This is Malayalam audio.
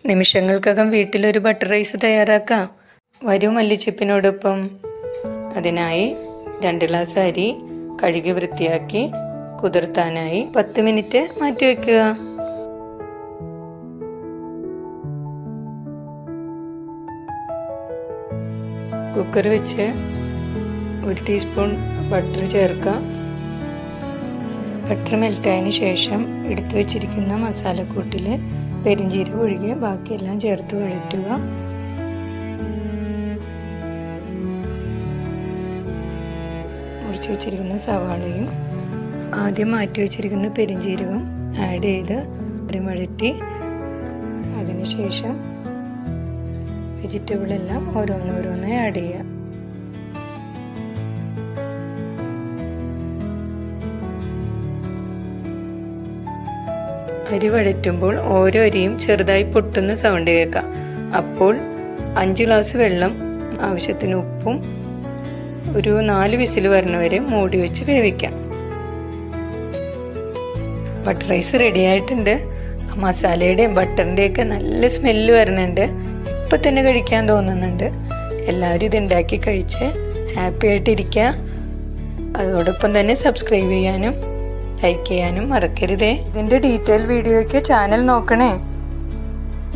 നിമിഷങ്ങൾക്കകം വീട്ടിലൊരു ബട്ടർ റൈസ് തയ്യാറാക്കാം. വരൂ മല്ലിച്ചപ്പിനോടൊപ്പം. അതിനായി 2 ഗ്ലാസ് അരി കഴുകി വൃത്തിയാക്കി കുതിർത്താനായി 10 മിനിറ്റ് മാറ്റിവെക്കുക. കുക്കർ വെച്ച് 1 ടീസ്പൂൺ ബട്ടർ ചേർക്കുക. ബട്ടർ മെൽറ്റായതിന് ശേഷം എടുത്തു വെച്ചിരിക്കുന്ന മസാലക്കൂട്ടിൽ പെരിഞ്ചീരകം ഒഴികെ ബാക്കിയെല്ലാം ചേർത്ത് വഴറ്റുക. മുറിച്ച് വെച്ചിരിക്കുന്ന സവാളയും ആദ്യം മാറ്റി വെച്ചിരിക്കുന്ന പെരിഞ്ചീരകം ആഡ് ചെയ്ത് വഴറ്റി അതിനുശേഷം വെജിറ്റബിൾ എല്ലാം ഓരോന്നോരോന്നായി ആഡ് ചെയ്യുക. അരി വഴറ്റുമ്പോൾ ഓരോ അരിയും ചെറുതായി പൊട്ടുന്ന സൗണ്ട് കേൾക്കാം. അപ്പോൾ 5 ഗ്ലാസ് വെള്ളം, ആവശ്യത്തിന് ഉപ്പും ഒരു 4 വിസിൽ വരുന്നവരെ മൂടി വെച്ച് വേവിക്കാം. ബട്ടർ റൈസ് റെഡി ആയിട്ടുണ്ട്. മസാലയുടെയും ബട്ടറിൻ്റെയൊക്കെ നല്ല സ്മെല്ല് വരുന്നുണ്ട്. ഇപ്പം തന്നെ കഴിക്കാൻ തോന്നുന്നുണ്ട്. എല്ലാവരും ഇതുണ്ടാക്കി കഴിച്ച് ഹാപ്പി ആയിട്ടിരിക്കുക. അതോടൊപ്പം തന്നെ സബ്സ്ക്രൈബ് ചെയ്യാനും ലൈക്ക് ചെയ്യാനും മറക്കരുതേ. ഇതിൻ്റെ ഡീറ്റെയിൽ വീഡിയോയ്ക്ക് ചാനൽ നോക്കണേ.